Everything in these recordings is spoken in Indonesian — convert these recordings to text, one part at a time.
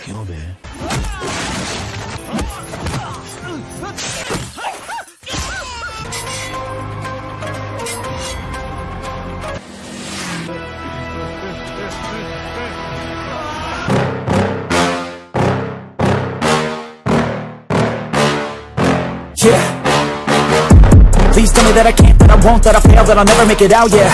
क्यों बे? Yeah. Please tell me that I can't, that I won't, that I fail, that I'll never make it out, yeah.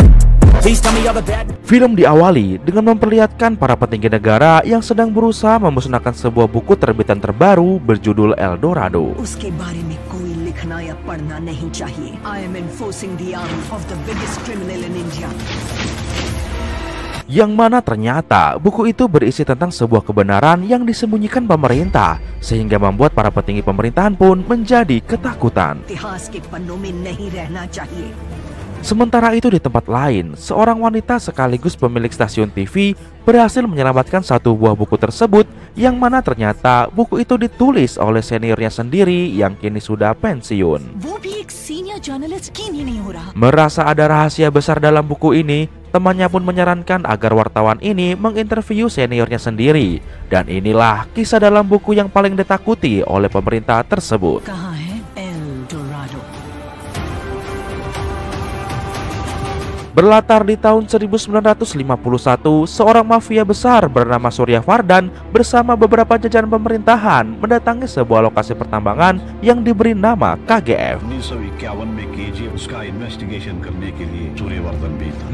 Please tell me all the bad. Film diawali dengan memperlihatkan para petinggi negara yang sedang berusaha memusnahkan sebuah buku terbitan terbaru berjudul El Dorado. उसके बारे में कोई लिखना या पढ़ना नहीं चाहिए. I am enforcing the arm of the biggest criminal in India. Yang mana ternyata buku itu berisi tentang sebuah kebenaran yang disembunyikan pemerintah, sehingga membuat para petinggi pemerintahan pun menjadi ketakutan. इतिहास के पन्नों में नहीं रहना चाहिए. Sementara itu di tempat lain, seorang wanita sekaligus pemilik stasiun TV berhasil menyelamatkan satu buah buku tersebut, yang mana ternyata buku itu ditulis oleh seniornya sendiri yang kini sudah pensiun. वो भी एक senior journalist kini नहीं हो रहा. Merasa ada rahasia besar dalam buku ini, temannya pun menyarankan agar wartawan ini menginterview seniornya sendiri. Dan inilah kisah dalam buku yang paling ditakuti oleh pemerintah tersebut. कहाँ है El Dorado? Berlatar di tahun 1951, seorang mafia besar bernama Surya Vardan bersama beberapa jajaran pemerintahan mendatangi sebuah lokasi pertambangan yang diberi nama KGF.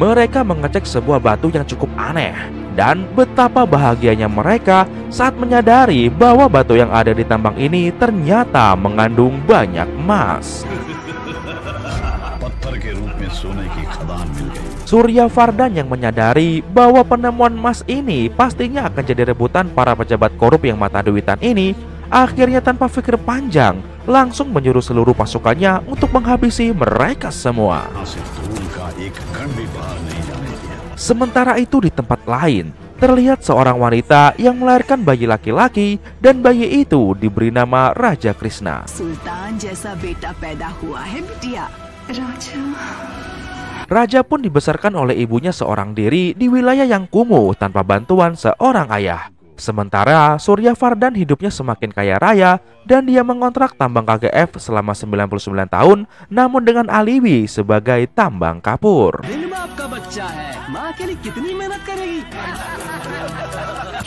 Mereka mengecek sebuah batu yang cukup aneh, dan betapa bahagianya mereka saat menyadari bahwa batu yang ada di tambang ini ternyata mengandung banyak emas. Surya Vardan yang menyadari bahwa penemuan emas ini pastinya akan jadi rebutan para pejabat korup yang mata duitan ini, akhirnya tanpa pikir panjang langsung menyuruh seluruh pasukannya untuk menghabisi mereka semua. Sementara itu di tempat lain, terlihat seorang wanita yang melahirkan bayi laki-laki, dan bayi itu diberi nama Raja Krishna. सुल्तान जैसा बेटा पैदा हुआ है बिटिया. राजा. Raja pun dibesarkan oleh ibunya seorang diri di wilayah yang kumuh tanpa bantuan seorang ayah. Sementara Surya Vardan hidupnya semakin kaya raya dan dia mengontrak tambang KGF selama 99 tahun, namun dengan alibi sebagai tambang kapur.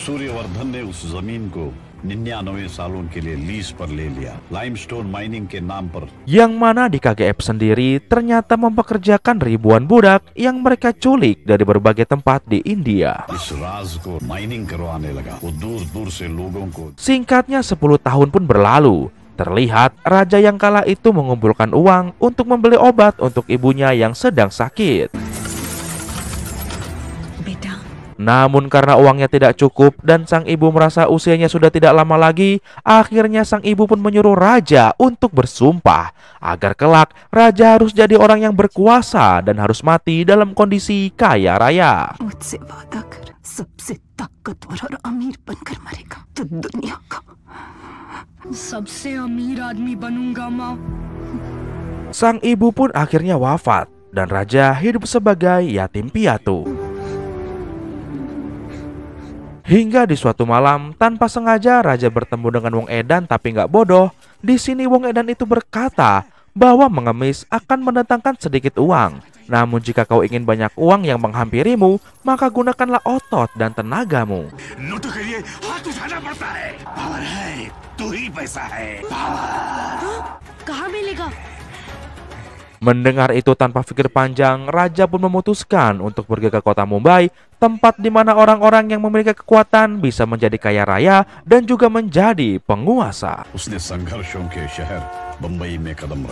Suryavardhan ने उस जमीन को 99 सालों के लिए लीज पर ले लिया, लाइमस्टोन माइनिंग के नाम पर. Yang mana di KGF sendiri ternyata mempekerjakan ribuan budak yang mereka culik dari berbagai tempat di India. इस राज को माइनिंग करवाने लगा, वो दूर-दूर से लोगों को. Singkatnya 10 tahun pun berlalu. Terlihat raja yang kala itu mengumpulkan uang untuk membeli obat untuk ibunya yang sedang sakit. Namun karena uangnya tidak cukup dan sang ibu merasa usianya sudah tidak lama lagi, akhirnya sang ibu pun menyuruh raja untuk bersumpah agar kelak raja harus jadi orang yang berkuasa dan harus mati dalam kondisi kaya raya. Sang ibu pun akhirnya wafat dan raja hidup sebagai yatim piatu. Hingga di suatu malam, tanpa sengaja raja bertemu dengan Wong Edan, tapi nggak bodoh. Di sini Wong Edan itu berkata bahwa mengemis akan mendatangkan sedikit uang. Namun jika kau ingin banyak uang yang menghampirimu, maka gunakanlah otot dan tenagamu. Mendengar itu tanpa pikir panjang, raja pun memutuskan untuk pergi ke kota Mumbai, tempat di mana orang-orang yang memiliki kekuatan bisa menjadi kaya raya dan juga menjadi penguasa.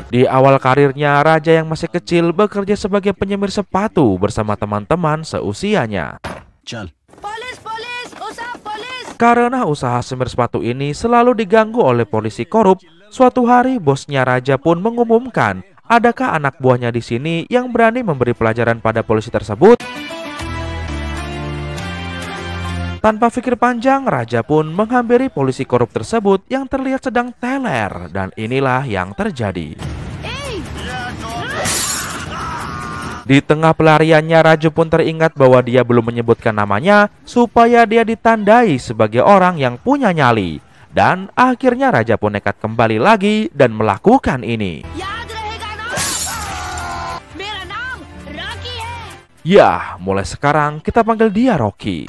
Di awal karirnya, raja yang masih kecil bekerja sebagai penyemir sepatu bersama teman-teman seusianya. Karena usaha semir sepatu ini selalu diganggu oleh polisi korup, suatu hari bosnya raja pun mengumumkan, adakah anak buahnya di sini yang berani memberi pelajaran pada polisi tersebut? Tanpa pikir panjang, raja pun menghampiri polisi korup tersebut yang terlihat sedang teler, dan inilah yang terjadi. Di tengah pelariannya, Raju pun teringat bahwa dia belum menyebutkan namanya supaya dia ditandai sebagai orang yang punya nyali. Dan akhirnya Raja pun nekat kembali lagi dan melakukan ini. Ya, mulai sekarang kita panggil dia Rocky.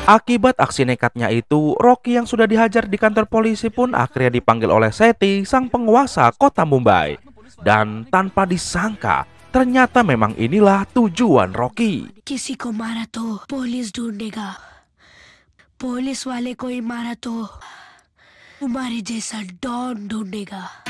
Akibat aksi nekatnya itu, Rocky yang sudah dihajar di kantor polisi pun akhirnya dipanggil oleh Sethi, sang penguasa kota Mumbai. Dan tanpa disangka, ternyata memang inilah tujuan Rocky. किसी को मारा तो पुलिस ढूंढेगा, पुलिस वाले कोई मारा तो तुम्हारे जैसा डॉन ढूंढेगा.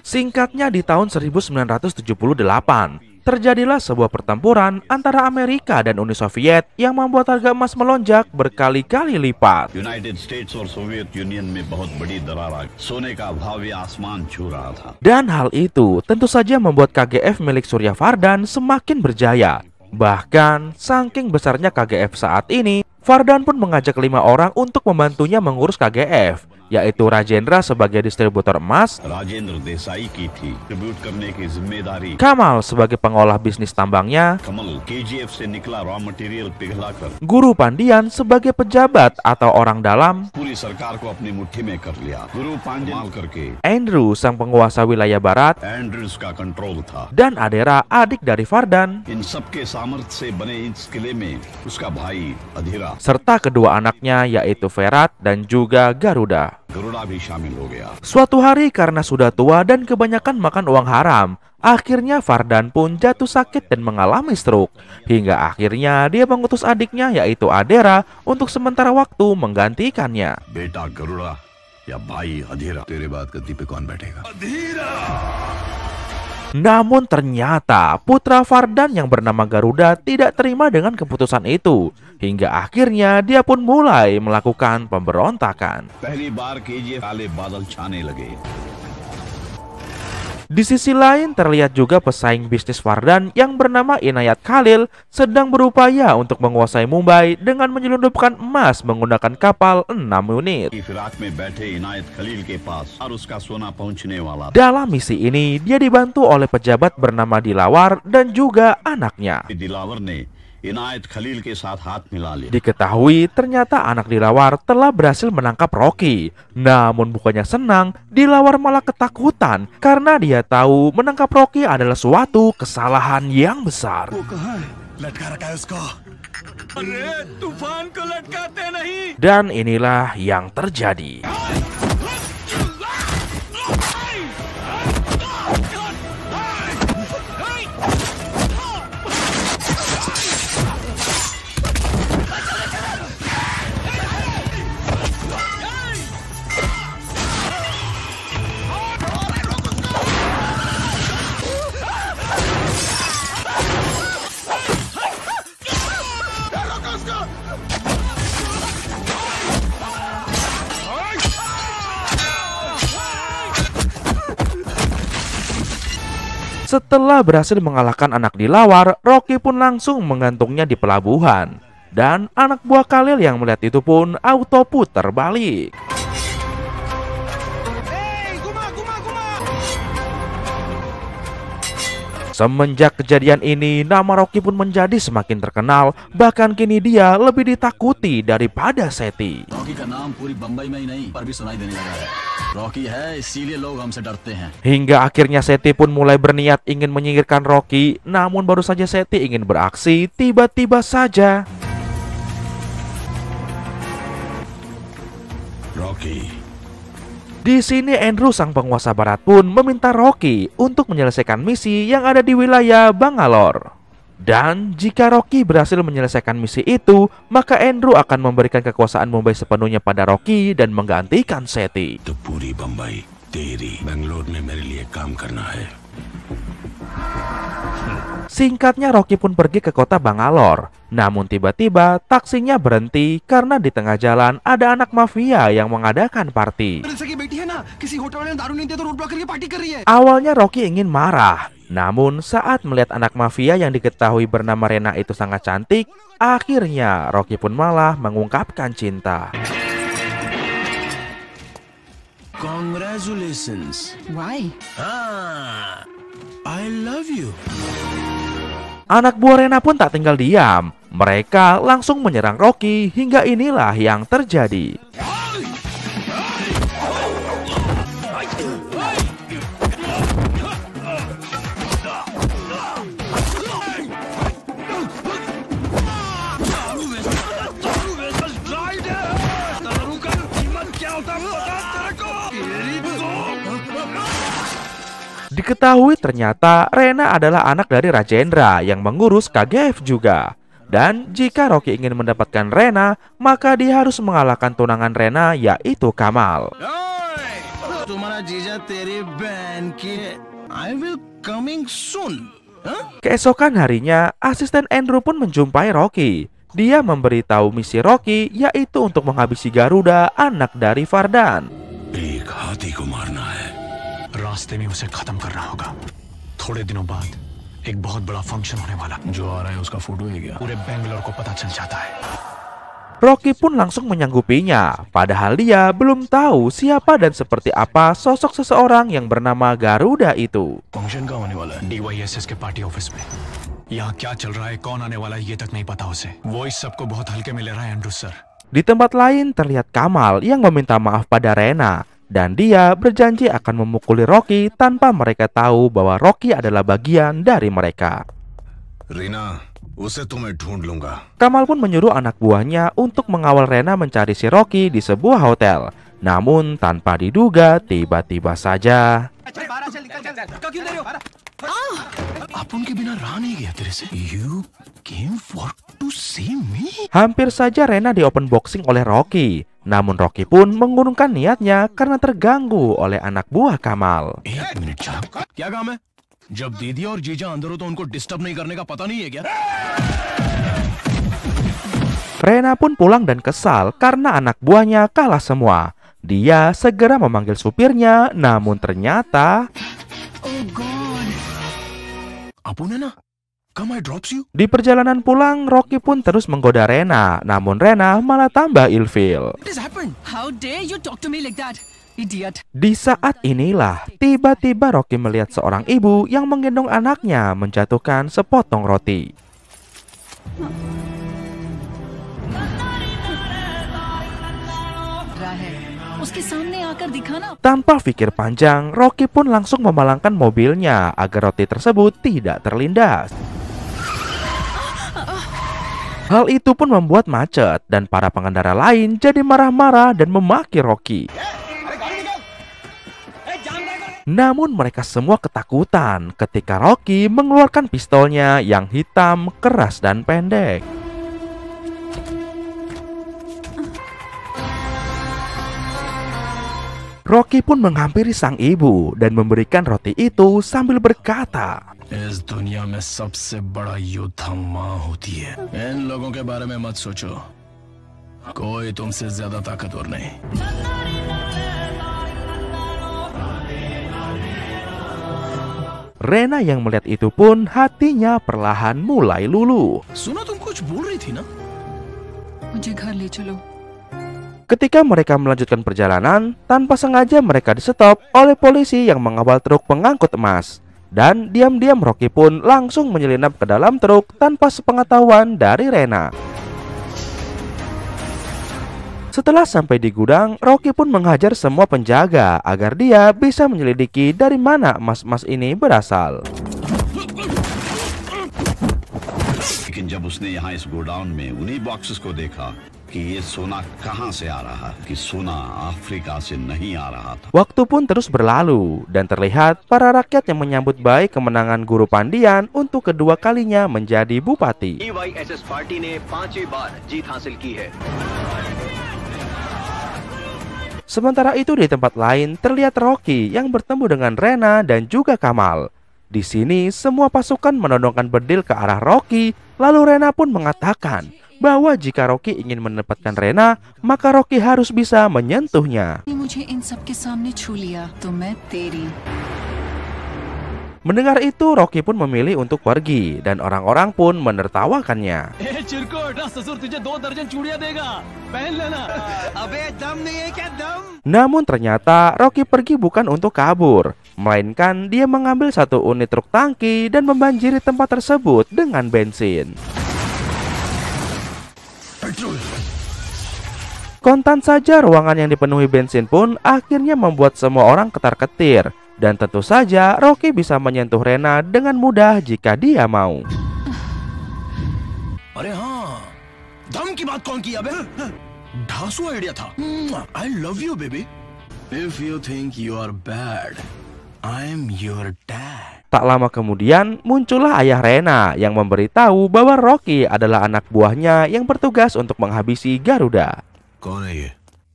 Singkatnya, di tahun 1978, terjadilah sebuah pertempuran antara Amerika dan Uni Soviet yang membuat harga emas melonjak berkali-kali lipat. United states और सोवियत यूनियन में बहुत बड़ी दरार आ गई। सोने का भाव ये आसमान छू रहा था। Dan hal itu tentu saja membuat KGF milik Surya Vardan semakin berjaya. Bahkan saking besarnya KGF saat ini, Vardan pun mengajak 5 orang untuk membantunya mengurus KGF, yaitu Rajendra sebagai distributor emas, Rajendra देसाई की थी ट्रिब्यूट करने की जिम्मेदारी, Kamal sebagai pengolah bisnis tambangnya, कमल केजीएफ से निकला raw material पिघलाकर Guru Pandian sebagai pejabat atau orang dalam, पूरी सरकार को अपनी मुट्ठी में कर लिया। गुरु पांडे माल करके Andrew sang penguasa wilayah barat, Andrews का कंट्रोल था। dan Adera adik dari Vardan, इन सबके सामर्थ्य से बने इस किले में उसका भाई अधीरा serta kedua anaknya yaitu Ferat dan juga Garuda. Garuda भी शामिल हो गया। Suatu hari karena sudah tua dan kebanyakan makan uang haram, akhirnya Vardan pun jatuh sakit dan mengalami stroke. Hingga akhirnya dia mengutus adiknya yaitu Adera untuk sementara waktu menggantikannya. बेटा गरुड़ा या भाई अधीरा, तेरे बाद गद्दी पे कौन बैठेगा? Namun ternyata putra Vardan yang bernama Garuda tidak terima dengan keputusan itu. Hingga akhirnya dia pun mulai melakukan pemberontakan. पहली बार केजीएफ काले बादल छाने लगे। Di sisi lain terlihat juga pesaing bisnis Vardan yang bernama Inayat Khalil sedang berupaya untuk menguasai Mumbai dengan menyelundupkan emas menggunakan kapal 6 unit. फिराक में बैठे इनायत खलील के पास और उसका सोना पहुंचने वाला था। Dalam misi ini dia dibantu oleh pejabat bernama Dilawar dan juga anaknya. Dilawar ने इनायत खलील के साथ हाथ मिला लिया। Diketahui ternyata anak Dilawar telah berhasil menangkap Rocky. Namun bukannya senang, Dilawar malah ketakutan karena dia tahu menangkap Rocky adalah suatu kesalahan yang besar. Dan inilah yang terjadi. Setelah berhasil mengalahkan anak Dilawar, Rocky pun langsung mengantungnya di pelabuhan. Dan anak buah Khalil yang melihat itu pun auto putar balik. Semenjak kejadian ini, nama Rocky pun menjadi semakin terkenal. Bahkan kini dia lebih ditakuti daripada Sethi. Rocky का नाम पूरी बम्बई में ही नहीं पर भी सुनाई देने लगा है। रॉकी है इसीलिए लोग हमसे डरते हैं। Hingga akhirnya Sethi pun mulai berniat ingin menyingkirkan Rocky. Namun baru saja Sethi ingin beraksi, tiba-tiba saja Rocky di sini Andrew sang penguasa barat pun meminta Rocky untuk menyelesaikan misi yang ada di wilayah Bangalore. Dan jika Rocky berhasil menyelesaikan misi itu, maka Andrew akan memberikan kekuasaan Mumbai sepenuhnya pada Rocky dan menggantikan Sethi. तो पूरी बम्बई तेरी, बेंगलोर में मेरे लिए काम करना है। Singkatnya Rocky pun pergi ke kota Bangalore. Namun tiba-tiba taksinya berhenti karena di tengah jalan ada anak mafia yang mengadakan party. Awalnya Rocky ingin marah. Namun saat melihat anak mafia yang diketahui bernama Rena itu sangat cantik, akhirnya Rocky pun malah mengungkapkan cinta. Congratulations. Why? I love you. Anak buah Rena pun tak tinggal diam. Mereka langsung menyerang Rocky hingga inilah yang terjadi. Diketahui ternyata Rena adalah anak dari Rajendra yang mengurus KGF juga. Dan jika Rocky ingin mendapatkan Rena, maka dia harus mengalahkan tunangan Rena, yaitu Kamal. Keesokan harinya, asisten Andrew pun menjumpai Rocky. Dia memberitahu misi Rocky, yaitu untuk menghabisi Garuda, anak dari Vardhan. रास्ते में उसे खत्म करना होगा। थोड़े दिनों बाद एक बहुत बड़ा फंक्शन होने वाला। जो आ रहा है उसका फोटो है क्या? पूरे बेंगलोर को पता चल जाता है। Rocky pun langsung menyanggupinya, padahal dia belum tahu siapa dan seperti apa sosok seseorang yang bernama Garuda itu. Function का होने वाला है DYSS के पार्टी ऑफिस में। यहाँ क्या चल रहा है, कौन आने वाला है, ये तक नहीं पता उसे। वो इस सबको बहुत हल्के में ले रहा है Andrew sir. Di tempat lain terlihat Kamal yang meminta maaf pada Rena. Dan dia berjanji akan memukuli Rocky tanpa mereka tahu bahwa Rocky adalah bagian dari mereka. Rina, usse tumhe dhund lunga. Kamal pun menyuruh anak buahnya untuk mengawal Rena mencari si Rocky di sebuah hotel. Namun tanpa diduga, tiba-tiba saja hampir saja Rena di open boxing oleh Rocky. Namun Rocky pun mengurungkan niatnya karena terganggu oleh anak buah Kamal. क्या काम है? जब दीदी और जीजा अंदर हो तो उनको डिस्टर्ब नहीं करने का पता नहीं है क्या? Rena pun pulang dan kesal karena anak buahnya kalah semua. Dia segera memanggil supirnya, namun ternyata di perjalanan pulang, Rocky pun terus menggoda Rena, namun Rena malah tambah ilfil. Di saat inilah, tiba-tiba Rocky melihat seorang ibu yang menggendong anaknya menjatuhkan sepotong roti. Tanpa pikir panjang, Rocky pun langsung memalangkan mobilnya agar roti tersebut tidak terlindas. Hal itu pun membuat macet dan para pengendara lain jadi marah-marah dan memaki Rocky. Namun mereka semua ketakutan ketika Rocky mengeluarkan pistolnya yang hitam, keras, dan pendek. Rocky pun menghampiri sang ibu dan memberikan roti itu sambil berkata, इस दुनिया में सबसे बड़ा योद्धा माँ होती है। इन लोगों के बारे में मत सोचो, कोई तुमसे ज्यादा ताकतवर नहीं। Rena yang melihat itu pun hatinya perlahan mulai luluh. सुनो तुम कुछ बोल रही थी ना? मुझे घर ले चलो। Ketika mereka melanjutkan perjalanan, tanpa sengaja mereka di-stop oleh polisi yang mengawal truk pengangkut emas. Dan diam-diam Rocky pun langsung menyelinap ke dalam truk tanpa sepengetahuan dari Rena. Setelah sampai di gudang, Rocky pun menghajar semua penjaga agar dia bisa menyelidiki dari mana emas-emas ini berasal. लेकिन जब उसने यहाँ इस गोडाउन में उन्हीं बॉक्सेस को देखा कि ये सोना कहाँ से आ रहा है, कि सोना अफ्रीका से नहीं आ रहा था. Waktu pun terus berlalu dan terlihat para rakyat yang menyambut baik kemenangan Guru Pandian untuk kedua kalinya menjadi bupati. DYSS party ने 5वीं बार जीत हासिल की है. Sementara itu di tempat lain terlihat Rocky yang bertemu dengan Rena dan juga Kamal. Di sini semua pasukan menodongkan bedil ke arah Rocky, lalu Rena pun mengatakan bahwa jika Rocky ingin mendapatkan Rena, maka Rocky harus bisa menyentuhnya. Mendengar itu, Rocky pun memilih untuk pergi dan orang-orang pun menertawakannya. Namun ternyata Rocky pergi bukan untuk kabur, melainkan dia mengambil satu unit truk tangki dan membanjiri tempat tersebut dengan bensin. Kontan saja ruangan yang dipenuhi bensin pun akhirnya membuat semua orang ketar-ketir. Dan tentu saja Rocky bisa menyentuh Rena dengan mudah jika dia mau. अरे हाँ, दम की बात कौन की अबे? ढासू आइडिया था. I love you baby. If you think you are bad, I'm your dad. Tak lama kemudian muncullah ayah Rena yang memberitahu bahwa Rocky adalah anak buahnya yang bertugas untuk menghabisi Garuda. कौन है ये?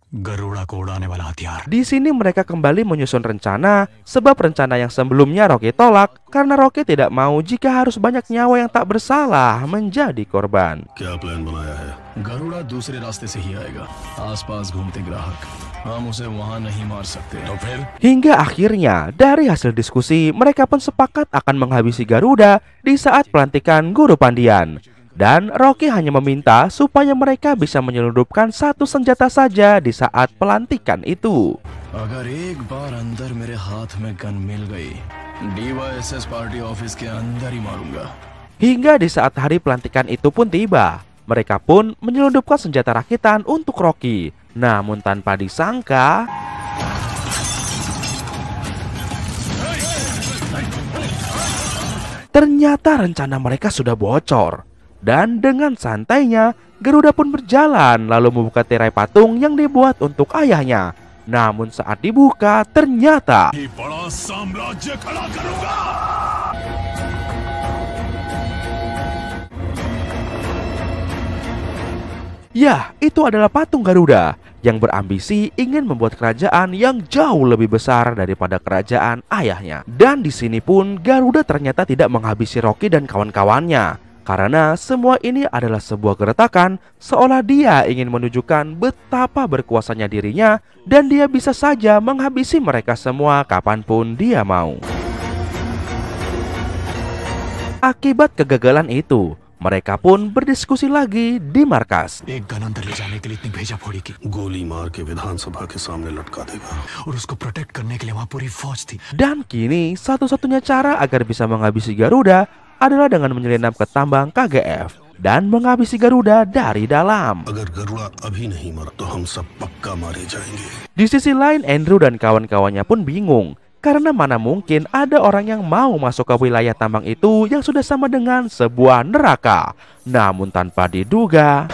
गरुड़ा को उड़ाने वाला हथियार. Di sini mereka kembali menyusun rencana, sebab rencana yang sebelumnya Rocky tolak karena Rocky tidak mau jika harus banyak nyawa yang tak bersalah menjadi korban. क्या प्लान बनाया है? गरुड़ा दूसरे रास्ते से ही आएगा. आसपास घूमते ग्राहक, हम उसे वहां नहीं मार सकते. तो फिर Hingga akhirnya dari hasil diskusi mereka pun sepakat akan menghabisi Garuda di saat pelantikan guru pandian. Dan Rocky hanya meminta supaya mereka bisa menyelundupkan satu senjata saja di saat pelantikan itu. अगर एक बार अंदर मेरे हाथ में गन मिल गई, DYSS party office के अंदर ही मारूंगा. Hingga di saat hari pelantikan itu pun tiba, mereka pun menyelundupkan senjata rakitan untuk Rocky. Namun tanpa disangka, ternyata rencana mereka sudah bocor. Dan dengan santainya, Garuda pun berjalan lalu membuka tirai patung yang dibuat untuk ayahnya. Namun saat dibuka, ternyata ya, itu adalah patung Garuda yang berambisi ingin membuat kerajaan yang jauh lebih besar daripada kerajaan ayahnya. Dan di sini pun Garuda ternyata tidak menghabisi Rocky dan kawan-kawannya. Karena semua ini adalah sebuah gertakan, seolah dia ingin menunjukkan betapa berkuasanya dirinya dan dia bisa saja menghabisi mereka semua kapanpun dia mau. Akibat kegagalan itu, mereka pun berdiskusi lagi di markas. एक गन अंदर ले जाने के लिए इतनी भेजा फोड़ी की, गोली मार के विधानसभा के सामने लटका देगा. और उसको प्रोटेक्ट करने के लिए वहाँ पूरी फौज थी. Dan kini satu-satunya cara agar bisa menghabisi Garuda adalah dengan menyelinap ke tambang KGF dan menghabisi Garuda dari dalam. अगर गरुड़ा अभी नहीं मरा तो हम सब पक्का मारे जाएंगे. Di sisi lain, Andrew dan kawan-kawannya pun bingung karena mana mungkin ada orang yang mau masuk ke wilayah tambang itu yang sudah sama dengan sebuah neraka. Namun tanpa diduga,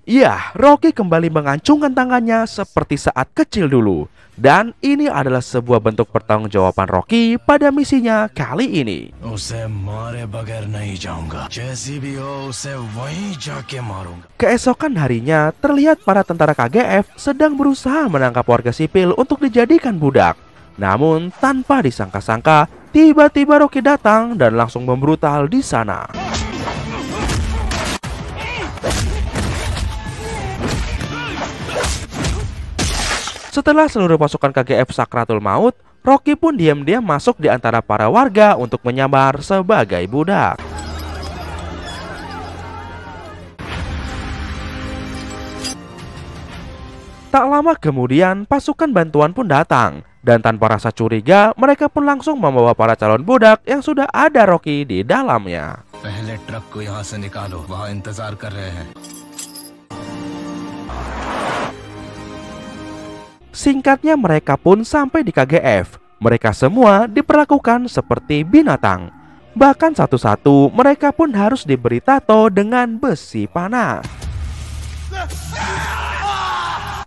ya, Rocky kembali mengacungkan tangannya seperti saat kecil dulu. Dan ini adalah sebuah bentuk pertanggungjawaban Rocky pada misinya kali ini. उसे मारे बगैर नहीं जाऊंगा. जैसी भी हो उसे वहीं जाके मारूंगा. Keesokan harinya, terlihat para tentara KGF sedang berusaha menangkap warga sipil untuk dijadikan budak. Namun tanpa disangka-sangka, tiba-tiba Rocky datang dan langsung membrutal di sana. Setelah seluruh pasukan KGF sakratul maut, Rocky pun diam-diam masuk di antara para warga untuk menyamar sebagai budak. Tak lama kemudian, pasukan bantuan pun datang. Dan tanpa rasa curiga, mereka pun langsung membawa para calon budak yang sudah ada Rocky di dalamnya. पहले ट्रक को यहाँ से निकालो, वहाँ इंतजार कर रहे हैं. Singkatnya mereka pun sampai di KGF. Mereka semua diperlakukan seperti binatang. Bahkan satu-satu mereka pun harus diberi tato dengan besi panas.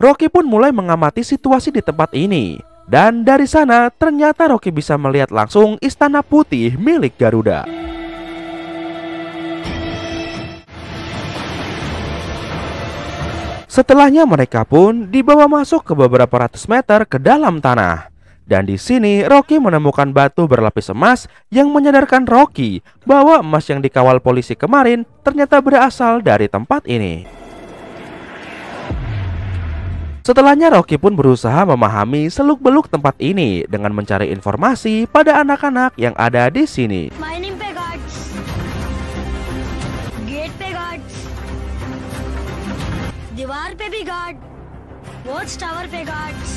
Rocky pun mulai mengamati situasi di tempat ini. Dan dari sana ternyata Rocky bisa melihat langsung istana putih milik Garuda. Setelahnya mereka pun dibawa masuk ke beberapa ratus meter ke dalam tanah. Dan di sini Rocky menemukan batu berlapis emas yang menyadarkan Rocky bahwa emas yang dikawal polisi kemarin ternyata berasal dari tempat ini. Setelahnya Rocky pun berusaha memahami seluk-beluk tempat ini dengan mencari informasi pada anak-anak yang ada di sini. Mining पे guards, gate पे गार्ड्स, दीवार पे भी guard, watch tower पे guards.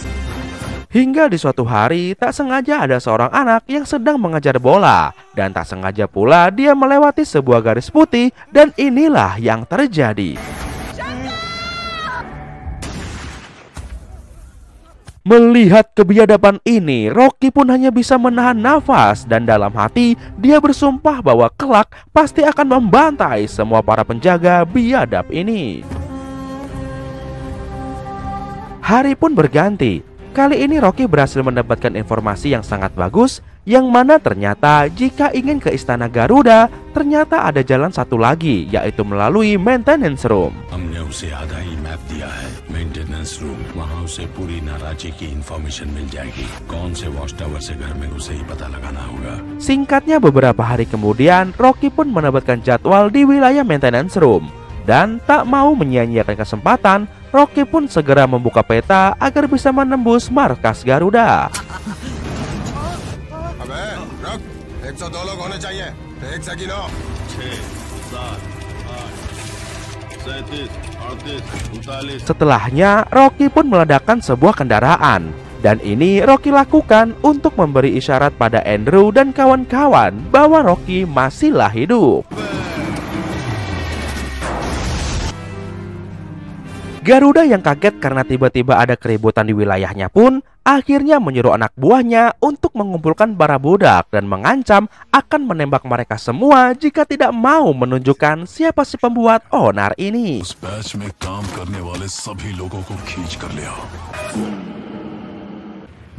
Hingga di suatu hari, tak sengaja ada seorang anak yang sedang mengejar bola. Dan tak sengaja pula dia melewati sebuah garis putih, dan inilah yang terjadi. Melihat kebiadaban ini, Rocky pun hanya bisa menahan nafas. Dan dalam hati, dia bersumpah bahwa kelak pasti akan membantai semua para penjaga biadab ini. Hari pun berganti. Kali ini Rocky berhasil mendapatkan informasi yang sangat bagus, yang mana ternyata jika ingin ke Istana Garuda, ternyata ada jalan satu lagi, yaitu melalui maintenance room. हमने उसे आधा ही मैप दिया है, maintenance room. वहाँ उसे पूरी नाराजी की इंफॉर्मेशन मिल जाएगी। कौन से वॉच टावर से घर में उसे ही पता लगाना होगा। Singkatnya, beberapa hari kemudian Rocky pun mendapatkan jadwal di wilayah maintenance room. Dan tak mau menyia-nyiakan kesempatan, Rocky pun segera membuka peta agar bisa menembus markas Garuda. अबे, रुक, 102 लोग होने चाहिए। एक से गिनो। 6, 7, 8, 37, 38, 39. Setelahnya, Rocky pun meledakkan sebuah kendaraan. Dan ini Rocky lakukan untuk memberi isyarat pada Andrew dan kawan-kawan bahwa Rocky masihlah hidup. Garuda yang kaget karena tiba-tiba ada keributan di wilayahnya pun akhirnya menyuruh anak buahnya untuk mengumpulkan para budak dan mengancam akan menembak mereka semua jika tidak mau menunjukkan siapa si pembuat onar ini. उस बैच में काम करने वाले सभी लोगों को खींच कर ले आओ।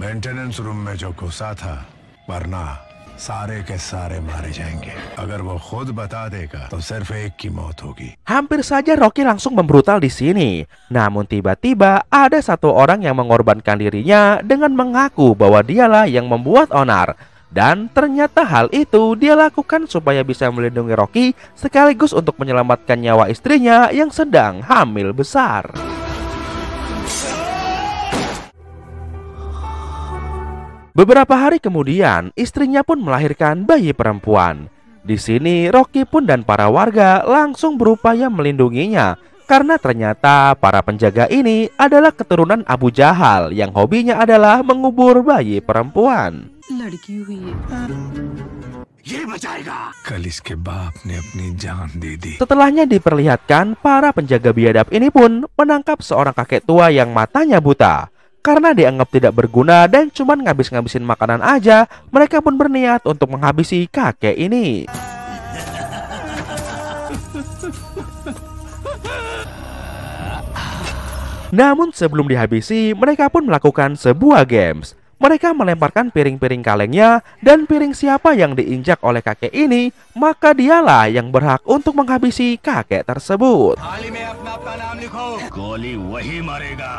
मेंटेनेंस रूम में जो घुसा था, वरना सारे के सारे मारे जाएंगे। अगर वो खुद बता देगा तो सिर्फ एक की मौत होगी। Hampir saja Rocky langsung membrutal di sini. Namun tiba-tiba ada satu orang yang mengorbankan dirinya dengan mengaku bahwa dialah yang membuat onar. Dan ternyata hal itu dia lakukan supaya bisa melindungi Rocky sekaligus untuk menyelamatkan nyawa istrinya yang sedang hamil besar. Beberapa hari kemudian, istrinya pun melahirkan bayi perempuan. Di sini, Rocky pun dan para warga langsung berupaya melindunginya karena ternyata para penjaga ini adalah keturunan Abu Jahal yang hobinya adalah mengubur bayi perempuan. कल इसके बाप ने अपनी जान दे दी। Setelahnya diperlihatkan, para penjaga biadab ini pun menangkap seorang kakek tua yang matanya buta. Karena dianggap tidak berguna dan cuman ngabis-ngabisin makanan aja, mereka pun berniat untuk menghabisi kakek ini. Namun sebelum dihabisi, mereka pun melakukan sebuah games. Mereka melemparkan piring-piring kalengnya, dan piring siapa yang diinjak oleh kakek ini, maka dialah yang berhak untuk menghabisi kakek tersebut. गोली वही मारेगा।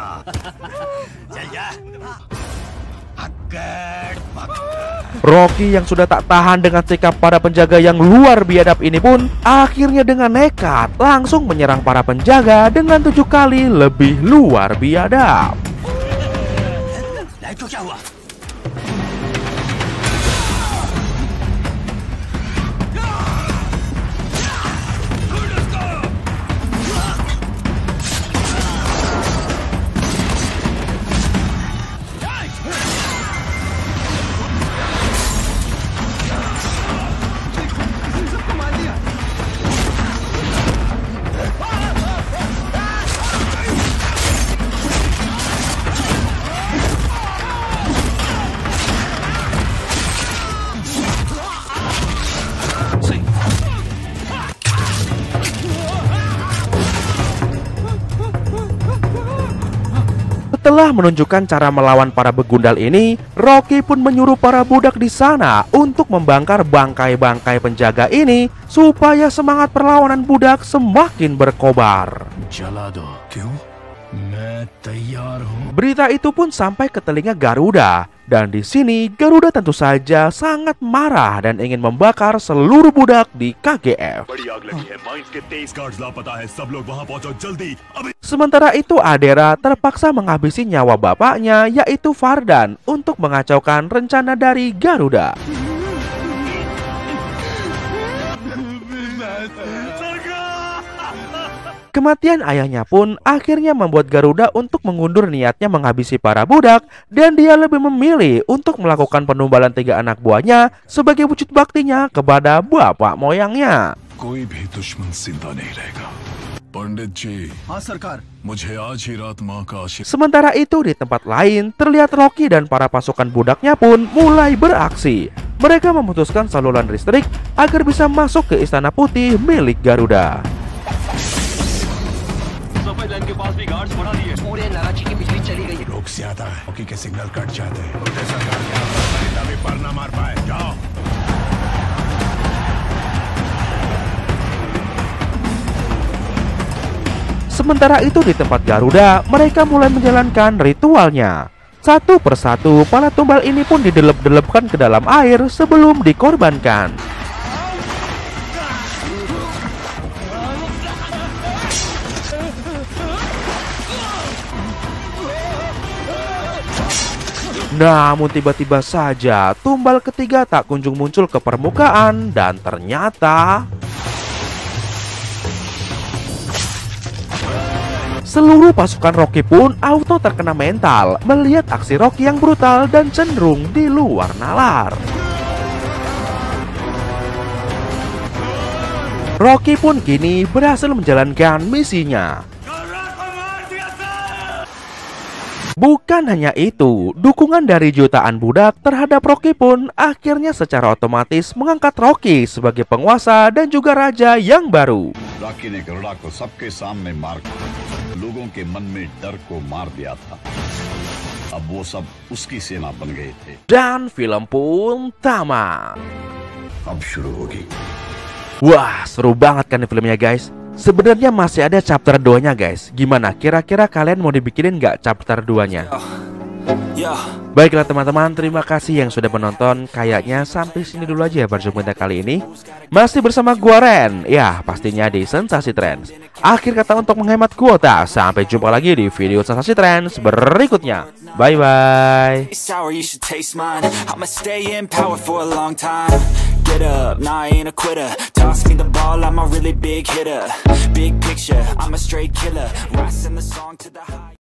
Rocky yang sudah tak tahan dengan sikap para penjaga yang luar biadab ini pun akhirnya dengan nekat langsung menyerang para penjaga dengan 7 kali lebih luar biadab. Setelah menunjukkan cara melawan para begundal ini, Rocky pun menyuruh para budak di sana untuk membangkar bangkai-bangkai penjaga ini supaya semangat perlawanan budak semakin berkobar. Berita itu pun sampai ke telinga Garuda, dan di sini Garuda tentu saja sangat marah dan ingin membakar seluruh budak di KGF. Sementara itu Adera terpaksa menghabisi nyawa bapaknya, yaitu Fardan, untuk mengacaukan rencana dari Garuda. Kematian ayahnya pun akhirnya membuat Garuda untuk mengundur niatnya menghabisi para budak, dan dia lebih memilih untuk melakukan penumbalan 3 anak buahnya sebagai wujud baktinya kepada bapak moyangnya. कोई भी दुश्मन जिंदा नहीं रहेगा। पंडित जी, हाँ सरकार। मुझे आज ही रात माँ का आशीर्वाद। Sementara itu di tempat lain terlihat Rocky dan para pasukan budaknya pun mulai beraksi. Mereka memutuskan saluran listrik agar bisa masuk ke Istana Putih milik Garuda. लोग ज्यादा है, हॉकी के सिग्नल कट जाते हैं। तभी पर ना मार पाए। जाओ। Sementara itu di tempat Garuda, mereka mulai menjalankan ritualnya. Satu persatu, para tumbal ini pun didelep-delepkan ke dalam air sebelum dikorbankan. Namun tiba-tiba saja tumbal ketiga tak kunjung muncul ke permukaan, dan ternyata seluruh pasukan Rocky pun auto terkena mental melihat aksi Rocky yang brutal dan cenderung di luar nalar. Rocky pun kini berhasil menjalankan misinya. Bukan hanya itu, dukungan dari jutaan budak terhadap Rocky pun akhirnya secara otomatis mengangkat Rocky sebagai penguasa dan juga raja yang baru. Rocky ने गरुड़ा को सबके सामने मारकर लोगों के मन में डर को मार दिया था। अब वो सब उसकी सेना बन गए थे। Dan film pun tamat. अब शुरू होगी। Wah, seru banget kan filmnya guys. Sebenarnya masih ada chapter 2-nya guys. Gimana? Kira-kira kalian mau dibikinin nggak chapter 2-nya? Baiklah teman-teman, terima kasih yang sudah menonton. Kayaknya sampai sini dulu aja ya perjumpaan kali ini. Masih bersama gua Ren, ya pastinya di Sensasi Trends. Akhir kata untuk menghemat kuota. Sampai jumpa lagi di video Sensasi Trends berikutnya. Bye bye. Get up, nah I ain't a quitter. Toss me the ball, I'm a really big hitter. Big picture, I'm a straight killer. Rising the song to the high.